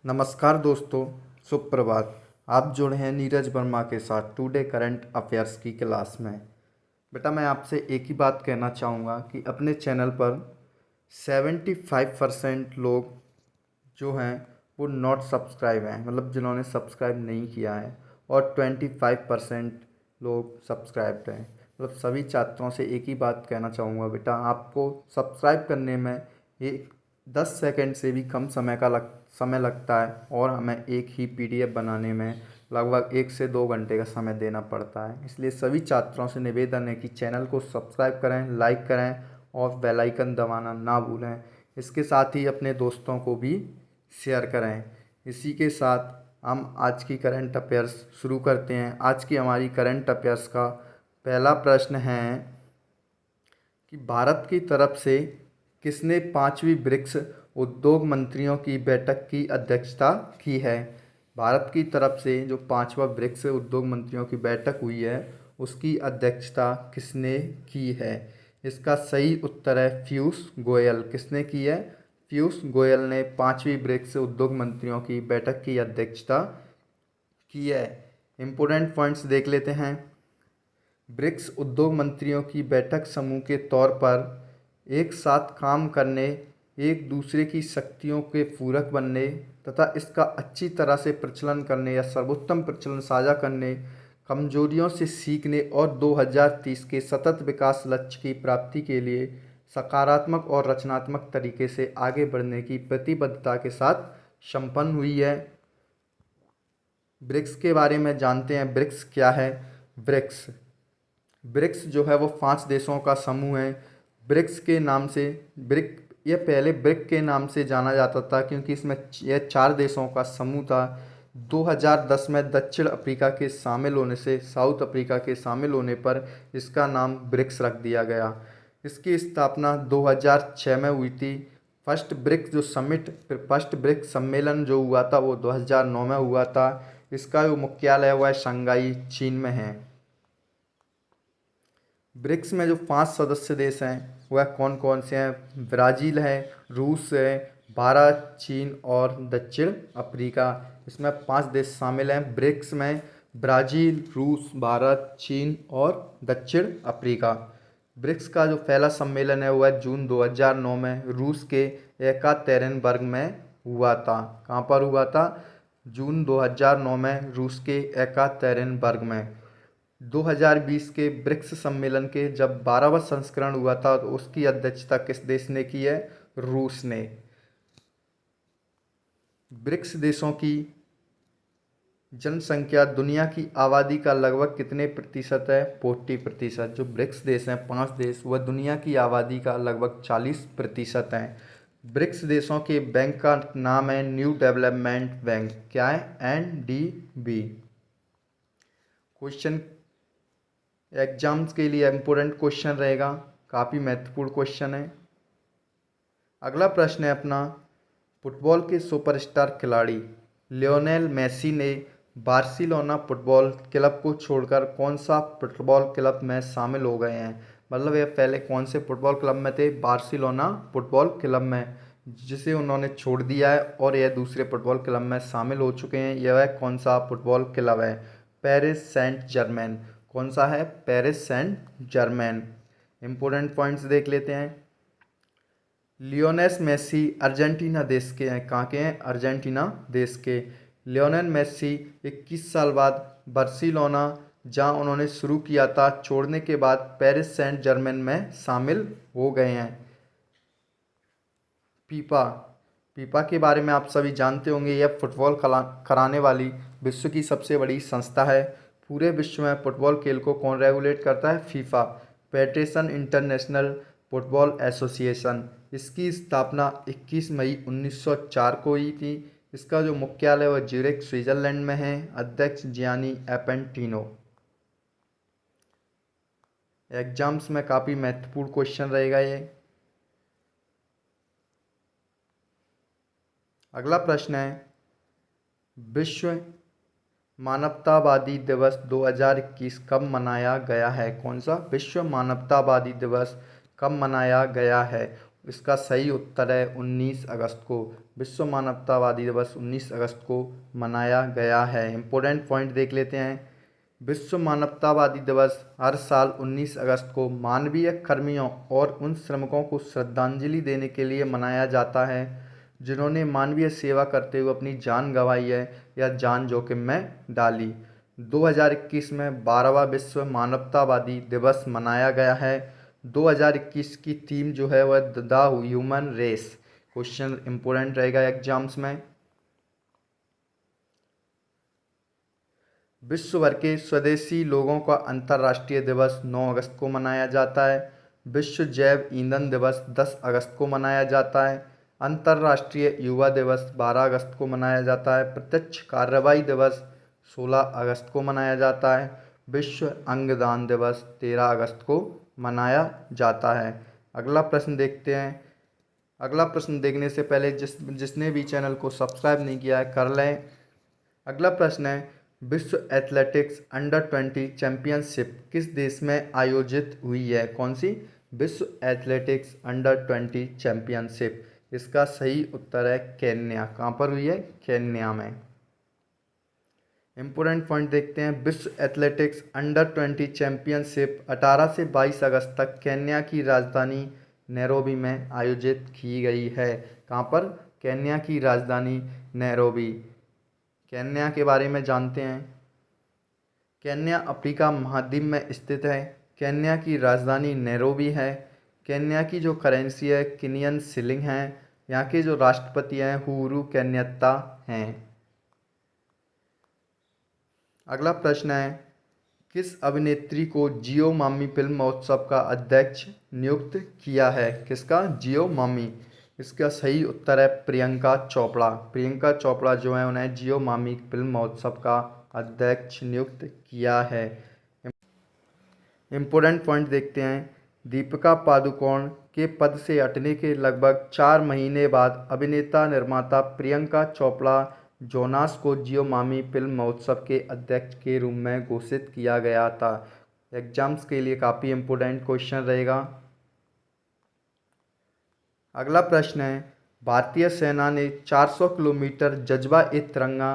नमस्कार दोस्तों, सुप्रभात। आप जुड़े हैं नीरज वर्मा के साथ टुडे करंट अफेयर्स की क्लास में। बेटा, मैं आपसे एक ही बात कहना चाहूँगा कि अपने चैनल पर 75% लोग जो हैं वो नॉट सब्सक्राइब हैं, मतलब जिन्होंने सब्सक्राइब नहीं किया है, और 25% लोग सब्सक्राइब्ड हैं। मतलब सभी छात्रों से एक ही बात कहना चाहूँगा, बेटा आपको सब्सक्राइब करने में एक 10 सेकंड से भी कम समय लगता है, और हमें एक ही पीडीएफ बनाने में लगभग 1 से 2 घंटे का समय देना पड़ता है। इसलिए सभी छात्रों से निवेदन है कि चैनल को सब्सक्राइब करें, लाइक करें और बेल आइकन दबाना ना भूलें। इसके साथ ही अपने दोस्तों को भी शेयर करें। इसी के साथ हम आज की करंट अफेयर्स शुरू करते हैं। आज की हमारी करंट अफेयर्स का पहला प्रश्न है कि भारत की तरफ से किसने 5वीं ब्रिक्स उद्योग मंत्रियों की बैठक की अध्यक्षता की है। भारत की तरफ से जो 5वां ब्रिक्स उद्योग मंत्रियों की बैठक हुई है, उसकी अध्यक्षता किसने की है। इसका सही उत्तर है पीयूष गोयल। किसने की है? पीयूष गोयल ने 5वीं ब्रिक्स उद्योग मंत्रियों की बैठक की अध्यक्षता की है। इम्पोर्टेंट पॉइंट्स देख लेते हैं। ब्रिक्स उद्योग मंत्रियों की बैठक समूह के तौर पर एक साथ काम करने, एक दूसरे की शक्तियों के पूरक बनने तथा इसका अच्छी तरह से प्रचलन करने या सर्वोत्तम प्रचलन साझा करने, कमजोरियों से सीखने और 2030 के सतत विकास लक्ष्य की प्राप्ति के लिए सकारात्मक और रचनात्मक तरीके से आगे बढ़ने की प्रतिबद्धता के साथ संपन्न हुई है। ब्रिक्स के बारे में जानते हैं। ब्रिक्स क्या है? ब्रिक्स ब्रिक्स जो है वो 5 देशों का समूह है। ब्रिक्स के नाम से ये पहले ब्रिक के नाम से जाना जाता था, क्योंकि इसमें यह 4 देशों का समूह था। 2010 में दक्षिण अफ्रीका के शामिल होने से, साउथ अफ्रीका के शामिल होने पर इसका नाम ब्रिक्स रख दिया गया। इसकी स्थापना 2006 में हुई थी। फर्स्ट ब्रिक्स सम्मेलन जो हुआ था वो 2009 में हुआ था। इसका जो मुख्यालय है वह शंघाई, चीन में है। ब्रिक्स में जो 5 सदस्य देश हैं वह कौन कौन से हैं? ब्राज़ील है, रूस है, भारत, चीन और दक्षिण अफ्रीका। इसमें 5 देश शामिल हैं ब्रिक्स में। ब्राज़ील, रूस, भारत, चीन और दक्षिण अफ्रीका। ब्रिक्स का जो पहला सम्मेलन है वह जून 2009 में रूस के एकातेरिनबर्ग में हुआ था। कहाँ पर हुआ था? जून 2009 में रूस के एकातेरिनबर्ग में। 2020 के ब्रिक्स सम्मेलन के जब 12वां संस्करण हुआ था तो उसकी अध्यक्षता किस देश ने की है? रूस ने। ब्रिक्स देशों की जनसंख्या दुनिया की आबादी का लगभग कितने प्रतिशत है? 40%। जो ब्रिक्स देश हैं, 5 देश, वह दुनिया की आबादी का लगभग 40% हैं। ब्रिक्स देशों के बैंक का नाम है न्यू डेवलपमेंट बैंक। क्या है? NDB। क्वेश्चन एग्जाम्स के लिए इम्पोर्टेंट क्वेश्चन रहेगा, काफ़ी महत्वपूर्ण क्वेश्चन है। अगला प्रश्न है अपना, फुटबॉल के सुपरस्टार खिलाड़ी लियोनेल मेसी ने बार्सिलोना फुटबॉल क्लब को छोड़कर कौन सा फुटबॉल क्लब में शामिल हो गए हैं? मतलब ये पहले कौन से फुटबॉल क्लब में थे? बार्सिलोना फुटबॉल क्लब में, जिसे उन्होंने छोड़ दिया है और यह दूसरे फुटबॉल क्लब में शामिल हो चुके हैं। यह कौन सा फुटबॉल क्लब है? Paris Saint Germain. कौन सा है? Paris Saint Germain. Important points देख लेते हैं। लियोनेल मेसी अर्जेंटीना देश के हैं। कहाँ के हैं? अर्जेंटीना देश के। लियोनेल मेसी 21 साल बाद बार्सिलोना, जहाँ उन्होंने शुरू किया था, छोड़ने के बाद पेरिस सेंट जर्मेन में शामिल हो गए हैं। फीफा के बारे में आप सभी जानते होंगे। यह फुटबॉल कराने वाली विश्व की सबसे बड़ी संस्था है। पूरे विश्व में फुटबॉल खेल को कौन रेगुलेट करता है? FIFA, federation international football association. इसकी स्थापना 21 मई 1904 को हुई थी। इसका जो मुख्यालय वह ज्यूरिख, स्विट्जरलैंड में है। अध्यक्ष जियानी एपेंटिनो। एग्जाम्स में काफ़ी महत्वपूर्ण क्वेश्चन रहेगा ये। अगला प्रश्न है, विश्व मानवतावादी दिवस 2021 कब मनाया गया है? कौन सा? विश्व मानवतावादी दिवस कब मनाया गया है? इसका सही उत्तर है 19 अगस्त को। विश्व मानवतावादी दिवस 19 अगस्त को मनाया गया है। इम्पोर्टेंट पॉइंट देख लेते हैं। विश्व मानवतावादी दिवस हर साल 19 अगस्त को मानवीय कर्मियों और उन श्रमिकों को श्रद्धांजलि देने के लिए मनाया जाता है जिन्होंने मानवीय सेवा करते हुए अपनी जान गंवाई है या जान जोखिम में डाली। 2021 में 12वां विश्व मानवतावादी दिवस मनाया गया है। 2021 की थीम जो है वह the human race. Question important रहेगा एग्जाम्स में। विश्व भर के स्वदेशी लोगों का अंतर्राष्ट्रीय दिवस 9 अगस्त को मनाया जाता है। विश्व जैव ईंधन दिवस 10 अगस्त को मनाया जाता है। अंतर्राष्ट्रीय युवा दिवस 12 अगस्त को मनाया जाता है। प्रत्यक्ष कार्रवाई दिवस 16 अगस्त को मनाया जाता है। विश्व अंगदान दिवस 13 अगस्त को मनाया जाता है। अगला प्रश्न देखते हैं। अगला प्रश्न देखने से पहले जिसने भी चैनल को सब्सक्राइब नहीं किया है कर लें। अगला प्रश्न है, विश्व एथलेटिक्स अंडर 20 चैंपियनशिप किस देश में आयोजित हुई है? कौन सी? विश्व एथलेटिक्स अंडर 20 चैंपियनशिप। इसका सही उत्तर है केन्या। कहाँ पर हुई है? केन्या में। इम्पोर्टेंट पॉइंट देखते हैं। विश्व एथलेटिक्स अंडर 20 चैंपियनशिप 18 से 22 अगस्त तक केन्या की राजधानी नैरोबी में आयोजित की गई है। कहाँ पर? केन्या की राजधानी नैरोबी। केन्या के बारे में जानते हैं। केन्या अफ्रीका महाद्वीप में स्थित है। केन्या की राजधानी नैरोबी है। केन्या की जो करेंसी है केनियन शिलिंग है। यहाँ के जो राष्ट्रपति हैं हुरू केन्यात्ता हैं। अगला प्रश्न है, किस अभिनेत्री को जियो मामी फिल्म महोत्सव का अध्यक्ष नियुक्त किया है? किसका? जियो मामी। इसका सही उत्तर है प्रियंका चोपड़ा। प्रियंका चोपड़ा जो है उन्हें जियो मामी फिल्म महोत्सव का अध्यक्ष नियुक्त किया है। इम्पोर्टेंट पॉइंट देखते हैं। दीपिका पादुकोण के पद से हटने के लगभग 4 महीने बाद अभिनेता निर्माता प्रियंका चोपड़ा जोनास को जियो मामी फिल्म महोत्सव के अध्यक्ष के रूप में घोषित किया गया था। एग्जाम्स के लिए काफ़ी इम्पोर्टेंट क्वेश्चन रहेगा। अगला प्रश्न है, भारतीय सेना ने 400 किलोमीटर जज्बा ए तिरंगा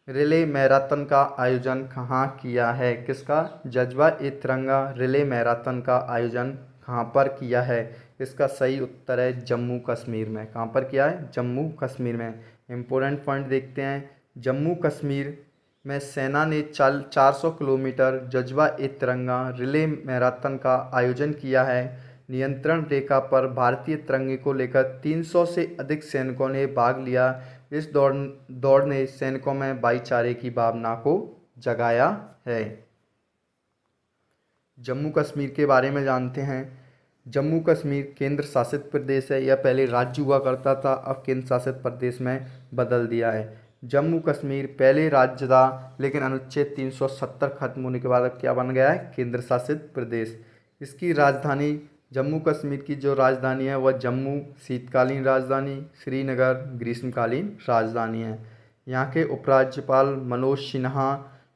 रिले मैराथन का आयोजन कहाँ किया है? किसका? जज्बा ए तिरंगा रिले मैराथन का आयोजन कहाँ पर किया है? इसका सही उत्तर है जम्मू कश्मीर में। कहाँ पर किया है? जम्मू कश्मीर में। इम्पोर्टेंट पॉइंट देखते हैं। जम्मू कश्मीर में सेना ने 400 किलोमीटर जज्बा ए तिरंगा रिले मैराथन का आयोजन किया है। नियंत्रण रेखा पर भारतीय तिरंगे को लेकर 300 से अधिक सैनिकों ने भाग लिया। इस दौड़ ने सैनिकों में भाईचारे की भावना को जगाया है। जम्मू कश्मीर के बारे में जानते हैं। जम्मू कश्मीर केंद्र शासित प्रदेश है। यह पहले राज्य हुआ करता था, अब केंद्र शासित प्रदेश में बदल दिया है। जम्मू कश्मीर पहले राज्य था लेकिन अनुच्छेद 370 खत्म होने के बाद अब क्या बन गया है? केंद्र शासित प्रदेश। इसकी राजधानी जम्मू कश्मीर की जो राजधानी है वह जम्मू शीतकालीन राजधानी, श्रीनगर ग्रीष्मकालीन राजधानी है। यहाँ के उपराज्यपाल मनोज सिन्हा,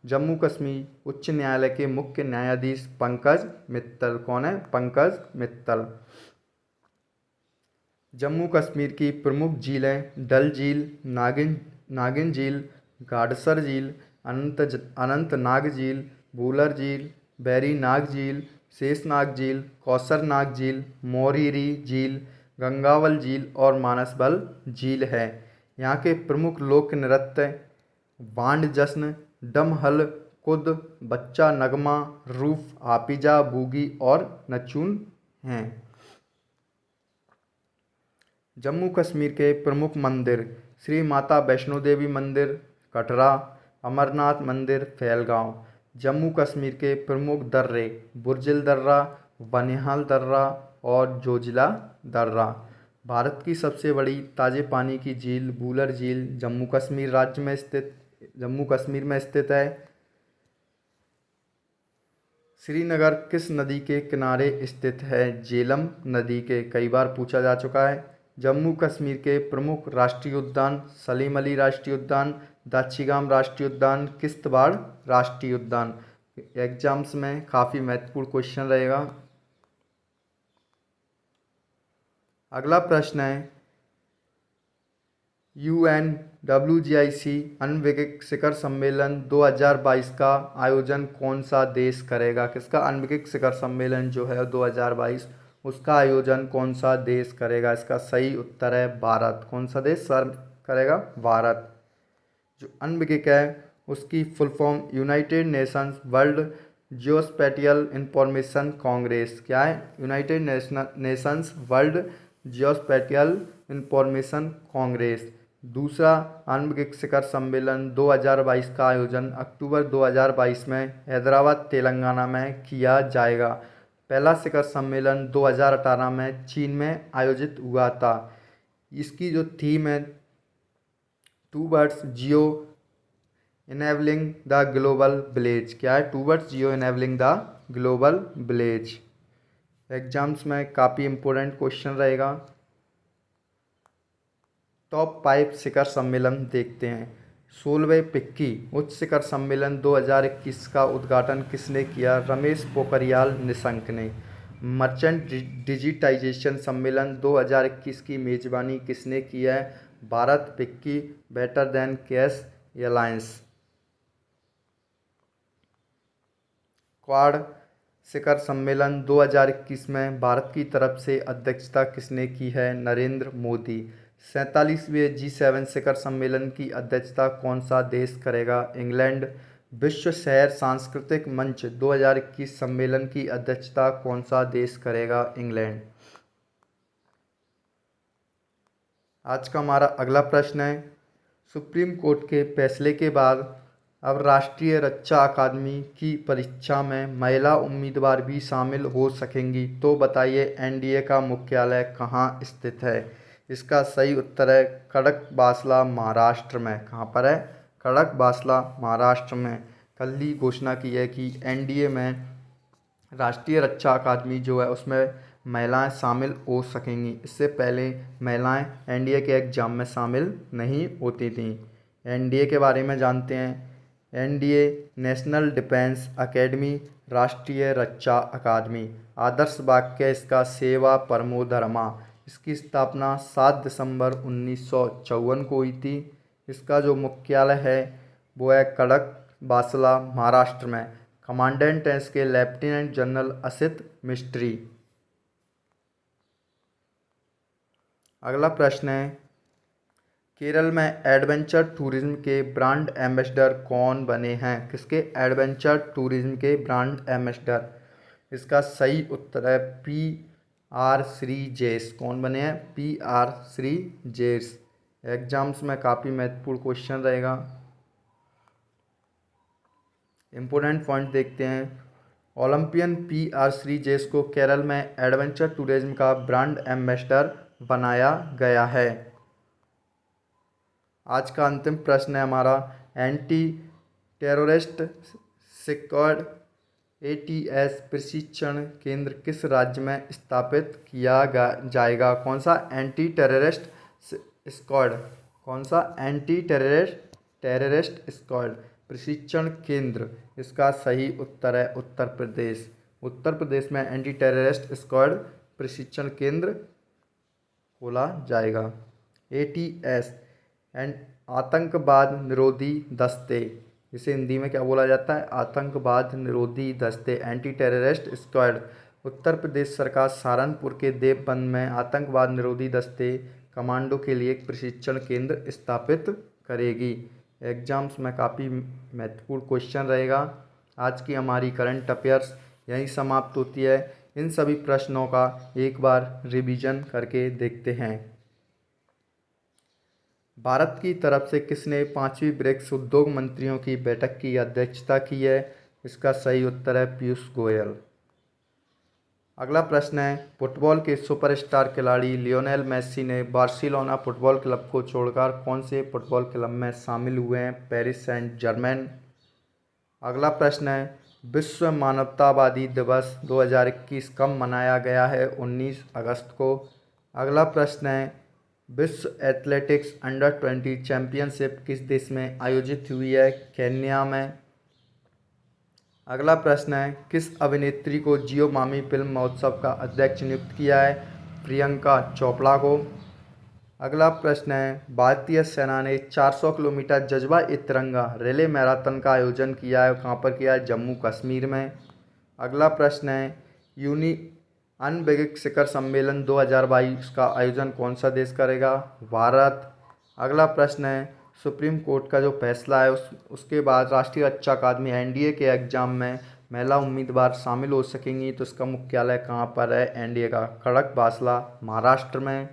जम्मू कश्मीर उच्च न्यायालय के मुख्य न्यायाधीश पंकज मित्तल। कौन है? पंकज मित्तल। जम्मू कश्मीर की प्रमुख झीलें डल झील, नागिन झील, गाडसर झील, अनंतनाग झील, भूलर झील, बैरीनाग झील, शेषनाग झील, कौसरनाग झील, मोरीरी झील, गंगावल झील और मानसबल झील है। यहाँ के प्रमुख लोक नृत्य बांड जश्न, डमहल, कुद, बच्चा नगमा, रूफ, हाफिजा, बूगी और नचून हैं। जम्मू कश्मीर के प्रमुख मंदिर श्री माता वैष्णो देवी मंदिर कटरा, अमरनाथ मंदिर फैलगांव। जम्मू कश्मीर के प्रमुख दर्रे बुर्जिल दर्रा, बनिहाल दर्रा और जोजिला दर्रा। भारत की सबसे बड़ी ताजे पानी की झील वूलर झील जम्मू कश्मीर में स्थित है। श्रीनगर किस नदी के किनारे स्थित है? झेलम नदी के। कई बार पूछा जा चुका है। जम्मू कश्मीर के प्रमुख राष्ट्रीय उद्यान सलीम अली राष्ट्रीय उद्यान, दाछीगाम राष्ट्रीय उद्यान, किश्तवाड़ राष्ट्रीय उद्यान। एग्जाम्स में काफ़ी महत्वपूर्ण क्वेश्चन रहेगा। अगला प्रश्न है UNWGIC अनविकिक शिखर सम्मेलन 2022 का आयोजन कौन सा देश करेगा? किसका अनविकिक शिखर सम्मेलन जो है 2022 उसका आयोजन कौन सा देश करेगा? इसका सही उत्तर है भारत। कौन सा देश सर करेगा? भारत। जो अनविकिक है उसकी full form United Nations World Geospatial Information Congress. क्या है? United Nations World Geospatial Information Congress. दूसरा अनविकिक शिखर सम्मेलन 2022 का आयोजन अक्टूबर 2022 में हैदराबाद तेलंगाना में किया जाएगा। पहला शिखर सम्मेलन 2018 में चीन में आयोजित हुआ था। इसकी जो थीम है towards Jio enabling the global village. क्या है? Towards Jio enabling the global village. Exams में काफ़ी इम्पोर्टेंट क्वेश्चन रहेगा। टॉप 5 शिखर सम्मेलन देखते हैं। 16वें फिक्की उच्च शिखर सम्मेलन 2021 का उद्घाटन किसने किया? रमेश पोखरियाल निशंक ने। मर्चेंट डिजिटाइजेशन सम्मेलन 2021 की मेजबानी किसने की है? Bharat. FICCI better than cash alliance. Quad शिखर सम्मेलन 2021 में भारत की तरफ से अध्यक्षता किसने की है? नरेंद्र मोदी। 47वें G7 शिखर सम्मेलन की अध्यक्षता कौन सा देश करेगा? इंग्लैंड। विश्व शहर सांस्कृतिक मंच 2021 सम्मेलन की अध्यक्षता कौन सा देश करेगा? इंग्लैंड। आज का हमारा अगला प्रश्न है सुप्रीम कोर्ट के फैसले के बाद अब राष्ट्रीय रक्षा अकादमी की परीक्षा में महिला उम्मीदवार भी शामिल हो सकेंगी। तो बताइए एनडीए का मुख्यालय कहाँ स्थित है? इसका सही उत्तर है खड़गवासला महाराष्ट्र में। कहाँ पर है? खड़गवासला महाराष्ट्र में। कल ही घोषणा की है कि एनडीए में राष्ट्रीय रक्षा अकादमी जो है उसमें महिलाएं शामिल हो सकेंगी। इससे पहले महिलाएं एनडीए के एग्ज़ाम में शामिल नहीं होती थीं। एनडीए के बारे में जानते हैं। एनडीए नेशनल डिफेंस एकेडमी राष्ट्रीय रक्षा अकादमी। आदर्श वाक्य इसका सेवा परमो धर्मा। इसकी स्थापना 7 दिसंबर 1954 को हुई थी। इसका जो मुख्यालय है वो है खड़गवासला महाराष्ट्र में। कमांडेंट हैं इसके लेफ्टिनेंट जनरल असित मिस्त्री। अगला प्रश्न है केरल में एडवेंचर टूरिज्म के ब्रांड एम्बेसडर कौन बने हैं? किसके एडवेंचर टूरिज्म के ब्रांड एम्बेसडर? इसका सही उत्तर है PR श्रीजेश। कौन बने हैं? PR श्रीजेश। एग्जाम्स में काफ़ी महत्वपूर्ण क्वेश्चन रहेगा। इम्पोर्टेंट पॉइंट देखते हैं। ओलंपियन PR श्रीजेश को केरल में एडवेंचर टूरिज्म का ब्रांड एम्बेसडर बनाया गया है। आज का अंतिम प्रश्न है हमारा एंटी टेररिस्ट स्क्वाड ATS प्रशिक्षण केंद्र किस राज्य में स्थापित किया जाएगा? कौन सा एंटी टेररिस्ट स्क्वाड? कौन सा एंटी टेररिस्ट स्क्वाड प्रशिक्षण केंद्र? इसका सही उत्तर है उत्तर प्रदेश। उत्तर प्रदेश में एंटी टेररिस्ट स्क्वाड प्रशिक्षण केंद्र खोला जाएगा। ATS एंड आतंकवाद निरोधी दस्ते, इसे हिंदी में क्या बोला जाता है? आतंकवाद निरोधी दस्ते, anti terrorist squad. Uttar Pradesh सरकार सहारनपुर के देवबंद में आतंकवाद निरोधी दस्ते कमांडो के लिए एक प्रशिक्षण केंद्र स्थापित करेगी। एग्जाम्स में काफ़ी महत्वपूर्ण क्वेश्चन रहेगा। आज की हमारी करंट अफेयर्स यहीं समाप्त होती है। इन सभी प्रश्नों का एक बार रिवीजन करके देखते हैं। भारत की तरफ से किसने 5वीं ब्रिक्स उद्योग मंत्रियों की बैठक की अध्यक्षता की है? इसका सही उत्तर है पीयूष गोयल। अगला प्रश्न है फुटबॉल के सुपरस्टार खिलाड़ी लियोनेल मेसी ने बार्सिलोना फुटबॉल क्लब को छोड़कर कौन से फुटबॉल क्लब में शामिल हुए हैं? Paris Saint Germain. अगला प्रश्न है विश्व मानवतावादी दिवस 2021 कब मनाया गया है? 19 अगस्त को। अगला प्रश्न है विश्व एथलेटिक्स अंडर-20 चैंपियनशिप किस देश में आयोजित हुई है? केन्या में। अगला प्रश्न है किस अभिनेत्री को जियो मामी फिल्म महोत्सव का अध्यक्ष नियुक्त किया है? प्रियंका चोपड़ा को। अगला प्रश्न है, भारतीय सेना ने 400 किलोमीटर जज्बा ए तिरंगा रिले मैराथन का आयोजन किया है, कहाँ पर किया है? जम्मू कश्मीर में। अगला प्रश्न है, यूनि अनबेगिक शिखर सम्मेलन 2022 का आयोजन कौन सा देश करेगा? भारत। अगला प्रश्न है, सुप्रीम कोर्ट का जो फैसला है उसके बाद राष्ट्रीय रक्षा अकादमी एनडीए के एग्जाम में महिला उम्मीदवार शामिल हो सकेंगी, तो इसका मुख्यालय कहाँ पर है? एनडीए का खड़गवासला, महाराष्ट्र में।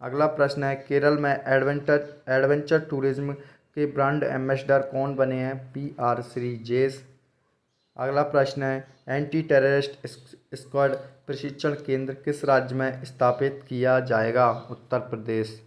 अगला प्रश्न है, केरल में एडवेंचर टूरिज्म के ब्रांड एम्बेसडर कौन बने हैं? PR श्रीजेश। अगला प्रश्न है, एंटी टेररिस्ट स्क्वाड प्रशिक्षण केंद्र किस राज्य में स्थापित किया जाएगा? उत्तर प्रदेश।